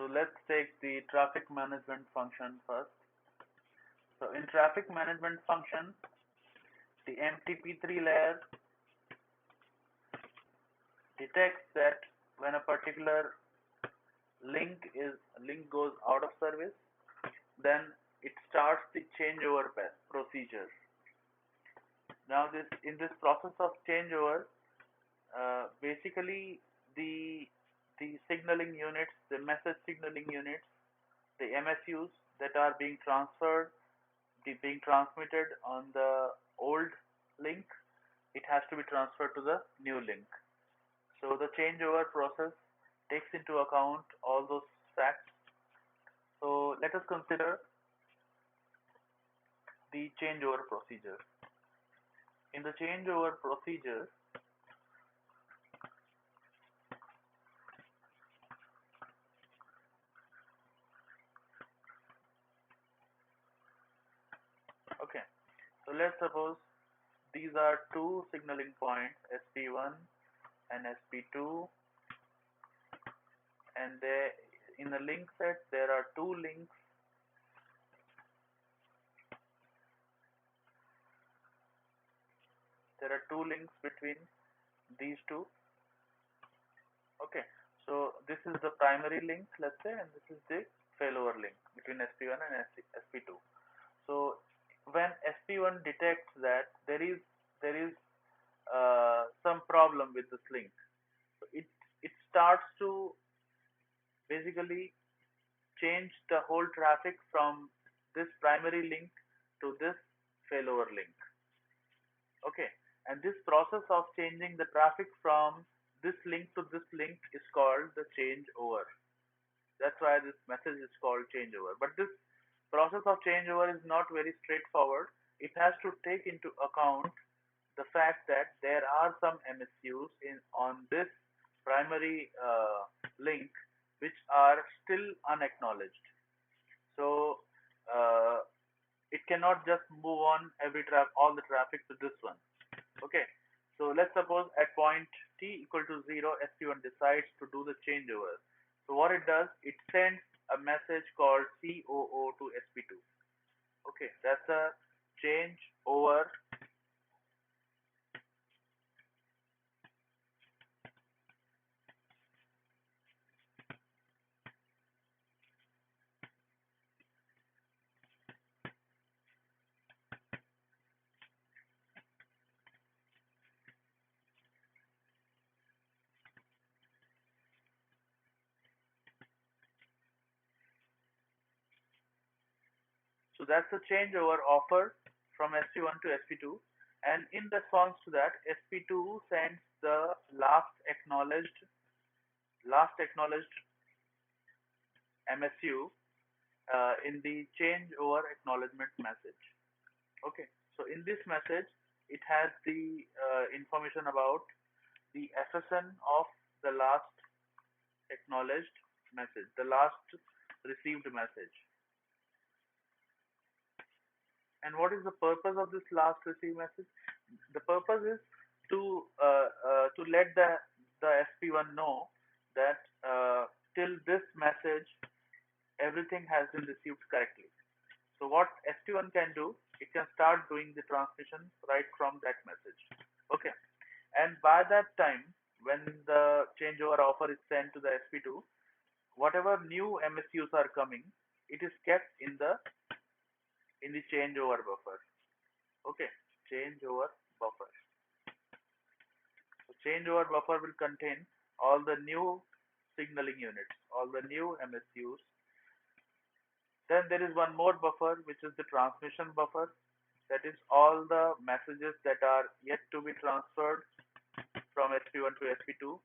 So let's take the traffic management function first. So in traffic management function, the MTP3 layer detects that when a particular link goes out of service, then it starts the changeover procedure. Now in this process of changeover, basically the signaling units, the message signaling units, the MSUs that are being being transmitted on the old link, it has to be transferred to the new link. So the changeover process takes into account all those facts. So let us consider the changeover procedure. In the changeover procedure, okay, so let's suppose these are two signaling points, SP1 and SP2, and in the link set there are two links. There are two links between these two. Okay, so this is the primary link, let's say, and this is the failover link between SP1 and SP2. So when SP1 detects that there is some problem with this link, so it starts to basically change the whole traffic from this primary link to this failover link. Okay, and this process of changing the traffic from this link to this link is called the changeover. That's why this message is called changeover. But this process of changeover is not very straightforward. It has to take into account the fact that there are some MSUs on this primary link which are still unacknowledged. So uh, it cannot just move on all the traffic to this one. Okay, so let's suppose at point t equal to 0, SP1 decides to do the changeover. So what it does, it sends a message called COO to SP2. Okay, that's a change over. So that's the changeover offer from SP1 to SP2, and in response to that, SP2 sends the last acknowledged MSU in the changeover acknowledgement message. Okay, so in this message, it has the information about the FSN of the last acknowledged message, the last received message. And what is the purpose of this last received message? The purpose is to let the SP1 know that till this message everything has been received correctly. So what SP1 can do, it can start doing the transmission right from that message. Okay, and by that time, when the changeover offer is sent to the SP2, whatever new MSUs are coming, it is kept in the changeover buffer. Okay, changeover buffer. So changeover buffer will contain all the new signaling units, all the new MSUs. Then there is one more buffer, which is the transmission buffer. That is all the messages that are yet to be transferred from SP1 to SP2.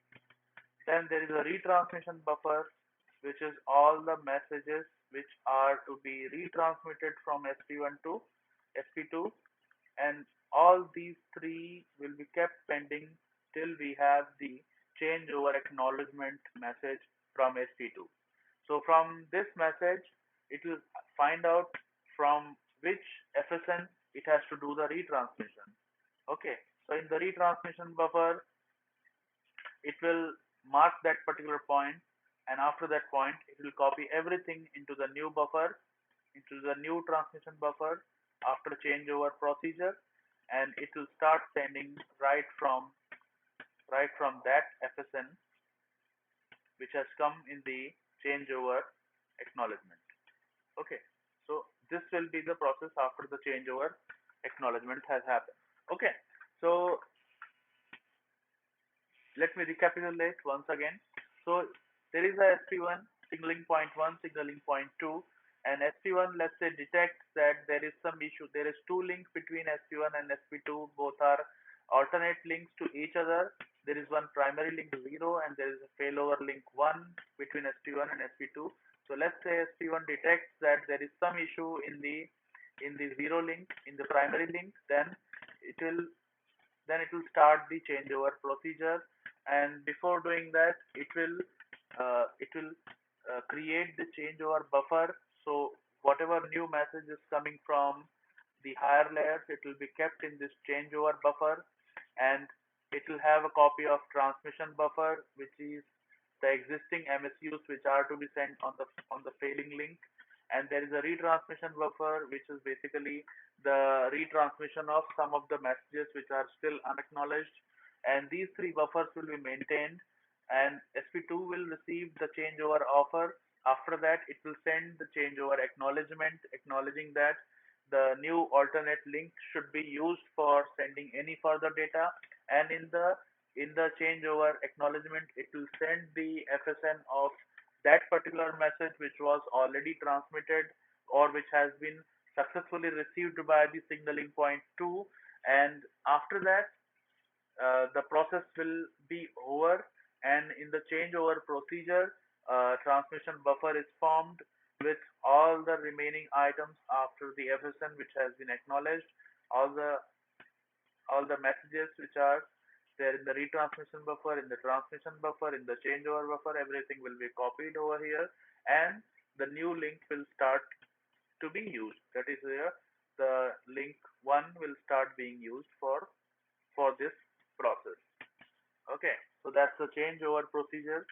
Then there is a retransmission buffer, which is all the messages which are to be retransmitted from SP1 to SP2, and all these three will be kept pending till we have the changeover acknowledgement message from SP2. So from this message, it will find out from which FSN it has to do the retransmission. Okay, so in the retransmission buffer, it will mark that particular point and after that point it will copy everything into the new buffer, into the new transmission buffer after changeover procedure, and it will start sending right from that FSN which has come in the changeover acknowledgement. Okay, so this will be the process after the changeover acknowledgement has happened. Okay, so let me recapitulate once again. So there is a SP1 signaling point 1, signaling point 2, and SP1, let's say, detects that there is some issue. There is two links between SP1 and SP2. Both are alternate links to each other. There is one primary link 0 and there is a failover link 1 between SP1 and SP2. So let's say SP1 detects that there is some issue in the 0 link, in the primary link, it will it will start the changeover procedure, and before doing that it will create the changeover buffer. So whatever new message is coming from the higher layers, it will be kept in this changeover buffer, and it will have a copy of transmission buffer, which is the existing MSUs which are to be sent on the failing link, and there is a retransmission buffer, which is basically the retransmission of some of the messages which are still unacknowledged, and these three buffers will be maintained, and SP2 will receive the changeover offer. After that, it will send the changeover acknowledgement acknowledging that the new alternate link should be used for sending any further data, and in the changeover acknowledgement it will send the FSN of that particular message which was already transmitted or which has been successfully received by the signaling point 2, and after that the process will be over, and in the changeover procedure transmission buffer is formed with all the remaining items after the FSN which has been acknowledged, all the messages which are there in the retransmission buffer, in the transmission buffer, in the changeover buffer, everything will be copied over here, and the new link will start to be used. That is where the link 1 will start being used for this process. Okay, so that's the changeover procedure.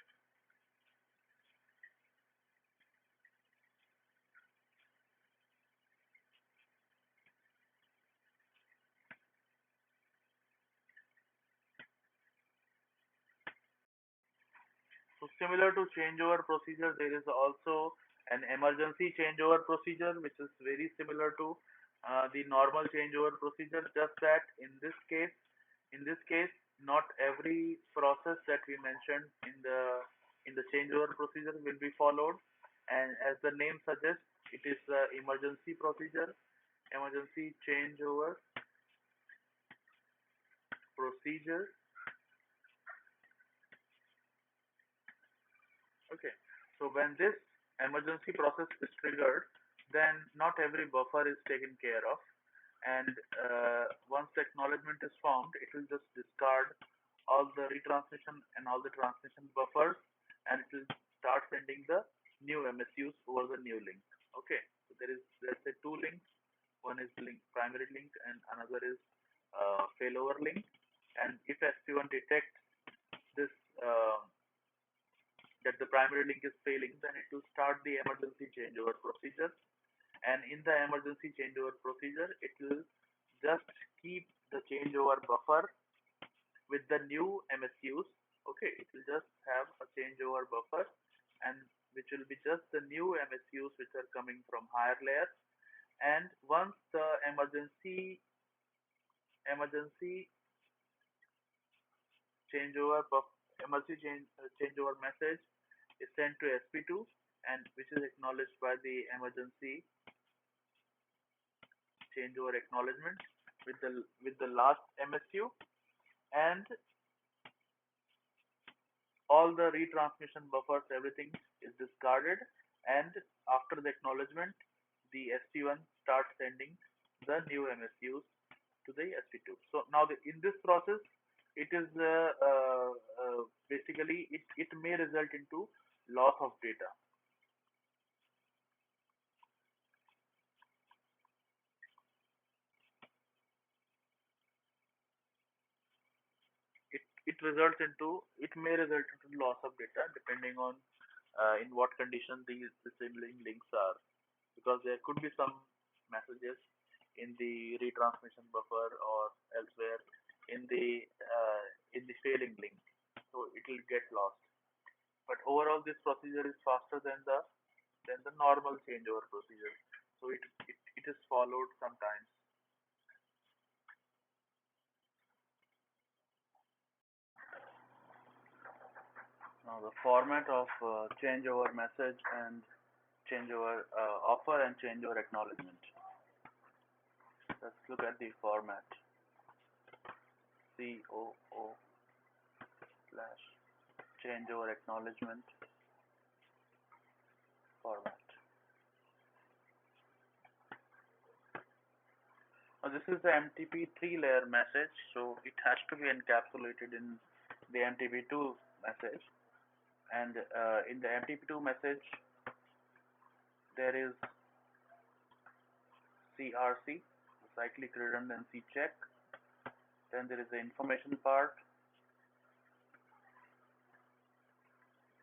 So similar to changeover procedure, there is also an emergency changeover procedure, which is very similar to the normal changeover procedure. Just that in this case, not every process that we mentioned in the changeover procedure will be followed, and as the name suggests, it is the emergency procedure, emergency changeover procedure. Okay, so when this emergency process is triggered, then not every buffer is taken care of, and once the acknowledgement is formed, it will just discard all the retransmission and all the transmission buffers, and it will start sending the new MSUs over the new link. Okay, so let's say two links. One is link primary link, and another is failover link. And if SP1 detects this that the primary link is failing, then it will start the emergency changeover procedure. And in the emergency changeover procedure, it will just keep the changeover buffer with the new MSUs. Okay, it will just have a changeover buffer, and which will be just the new MSUs which are coming from higher layers. And once the emergency changeover changeover message is sent to SP2, and which is acknowledged by the emergency changeover acknowledgement with the last MSU, and all the retransmission buffers, everything is discarded, and after the acknowledgement, the SP1 starts sending the new MSUs to the SP2. So now in this process, it is basically it may result into loss of data. It may result into loss of data depending on in what condition these signaling links are, because there could be some messages in the retransmission buffer or elsewhere in the failing link, so it will get lost. But overall, this procedure is faster than the normal changeover procedure, so it is followed sometimes. Now the format of changeover message and changeover offer and changeover acknowledgement. Let's look at the format. COO slash changeover acknowledgement format. Now this is the MTP3 layer message, so it has to be encapsulated in the MTP2 message. And in the MTP2 message, there is CRC, cyclic redundancy check. Then there is the information part.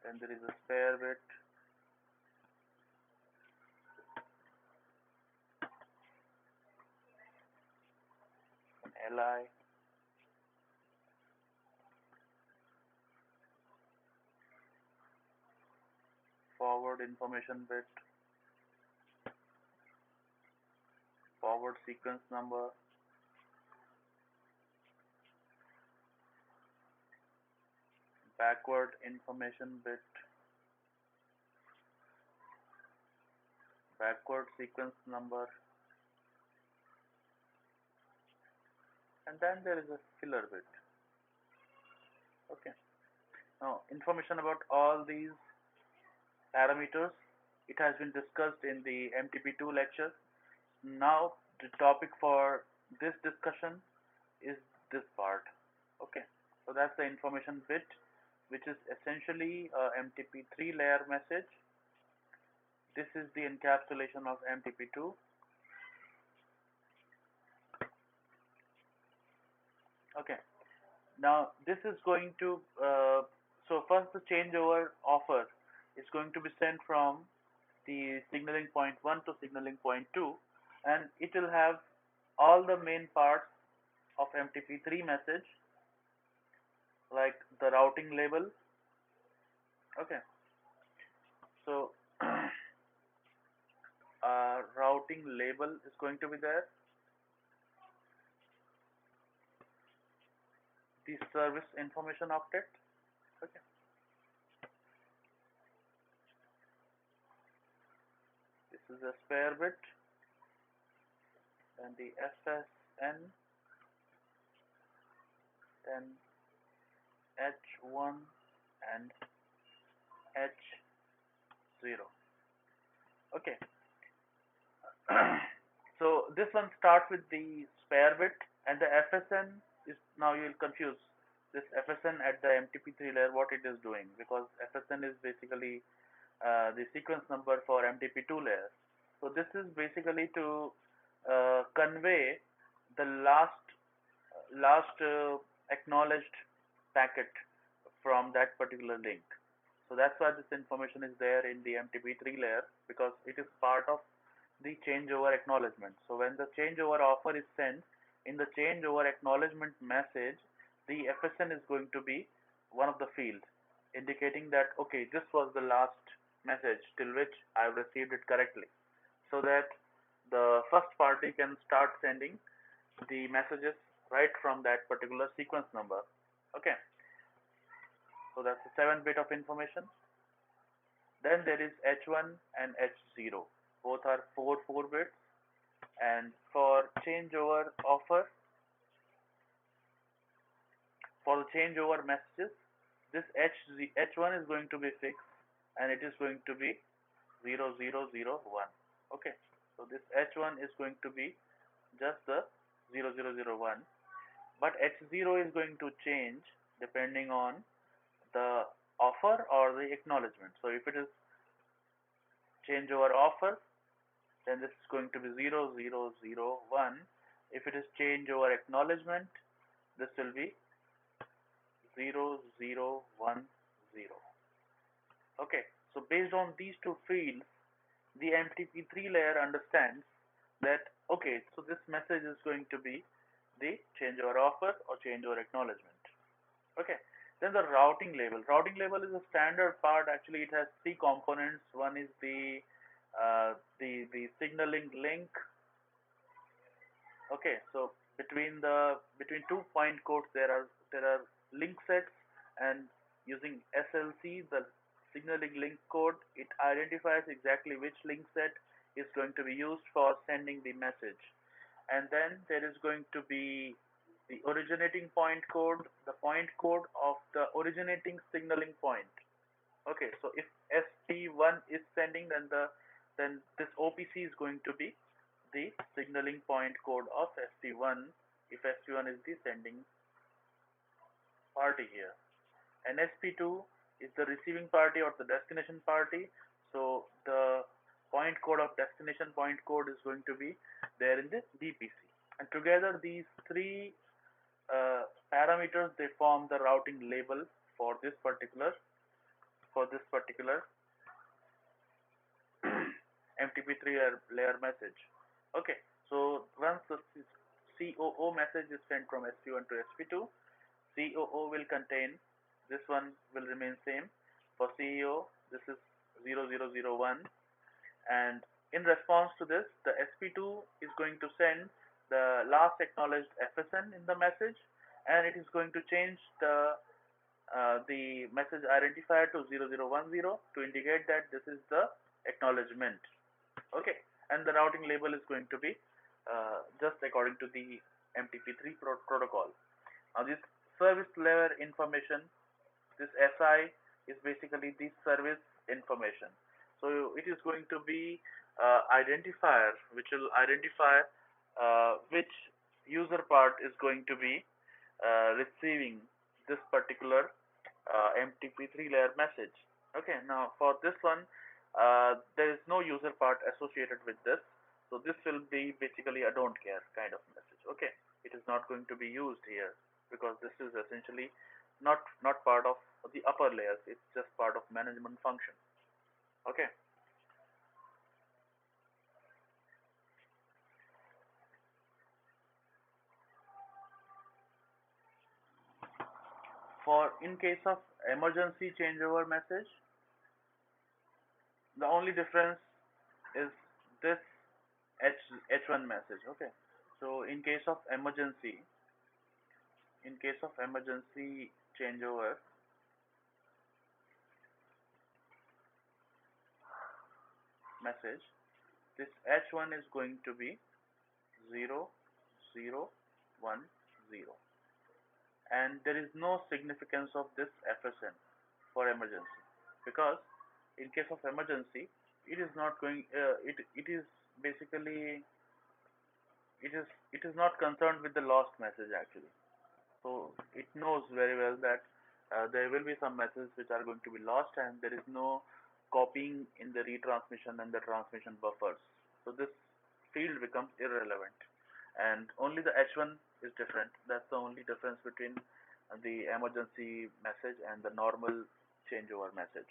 Then there is a spare bit. An LI. Forward information bit. Forward sequence number. Backward information bit. Backward sequence number. And then there is a filler bit. Okay. Now, information about all these parameters, it has been discussed in the MTP2 lecture. Now, the topic for this discussion is this part. Okay. So that's the information bit, which is essentially a MTP3 layer message. This is the encapsulation of MTP2. Okay. Now this is going to so first the changeover offer is going to be sent from the signaling point 1 to signaling point 2, and it will have all the main parts of MTP3 message, like the routing label. Okay, so routing label is going to be there. The service information octet. Okay. This is a spare bit, and the FSN, then H1 and H0. Okay. So this one starts with the spare bit, and the FSN is, now you will confuse this FSN at the MTP3 layer what it is doing, because FSN is basically the sequence number for MTP2 layer. So this is basically to convey the last acknowledged packet from that particular link. So that's why this information is there in the MTP3 layer, because it is part of the changeover acknowledgement. So when the changeover offer is sent, in the changeover acknowledgement message, the FSN is going to be one of the fields, indicating that okay, this was the last message till which I have received it correctly, so that the first party can start sending the messages right from that particular sequence number. Okay, so that's the 7 bit of information. Then there is H1 and H0. Both are 4 bits. And for changeover offer, for the changeover messages, this H1 is going to be fixed, and it is going to be 0001. Okay, so this H1 is going to be just the 0001, but H0 is going to change depending on the offer or the acknowledgement. So if it is changeover offer, then this is going to be 0001. If it is changeover acknowledgement, this will be 0010. Okay, So based on these two fields, the MTP3 layer understands that, okay, so this message is going to be the changeover offer or changeover acknowledgement. Okay. Then the routing label. Routing label is a standard part. Actually, it has three components. One is the signaling link. Okay, so between 2 point codes there are link sets, and using SLC, the signaling link code, it identifies exactly which link set is going to be used for sending the message. And then there is going to be the originating point code, the point code of the originating signaling point. Okay, so if SP1 is sending, then this OPC is going to be the signaling point code of SP1 if SP1 is the sending party here, and SP2 is the receiving party or the destination party. So the point code of destination point code is going to be there in the DPC, and together these three parameters, they form the routing label for this particular MTP3 layer message. Okay, so once the COO message is sent from SP1 to SP2, COO will contain, this one will remain same. For CEO, this is 0001, and in response to this, the SP2 is going to send the last acknowledged FSN in the message, and it is going to change the message identifier to 0010 to indicate that this is the acknowledgement. Okay, and the routing label is going to be just according to the MTP3 protocol. Now this service layer information, this SI is basically the service information. So it is going to be identifier which will identify which user part is going to be receiving this particular MTP3 layer message. Okay, now for this one, there is no user part associated with this, so this will be basically a don't care kind of message. Okay, it is not going to be used here because this is essentially not part of the upper layers. It's just part of management function. Okay. For in case of emergency changeover message, the only difference is this H1 message. Okay, so in case of emergency changeover message, this H1 is going to be 0010, and there is no significance of this FSN for emergency, because in case of emergency, it is not going it is basically, it is not concerned with the lost message actually. So it knows very well that there will be some messages which are going to be lost, and there is no copying in the retransmission and the transmission buffers. So this field becomes irrelevant, and only the H1 is different. That's the only difference between the emergency message and the normal changeover message.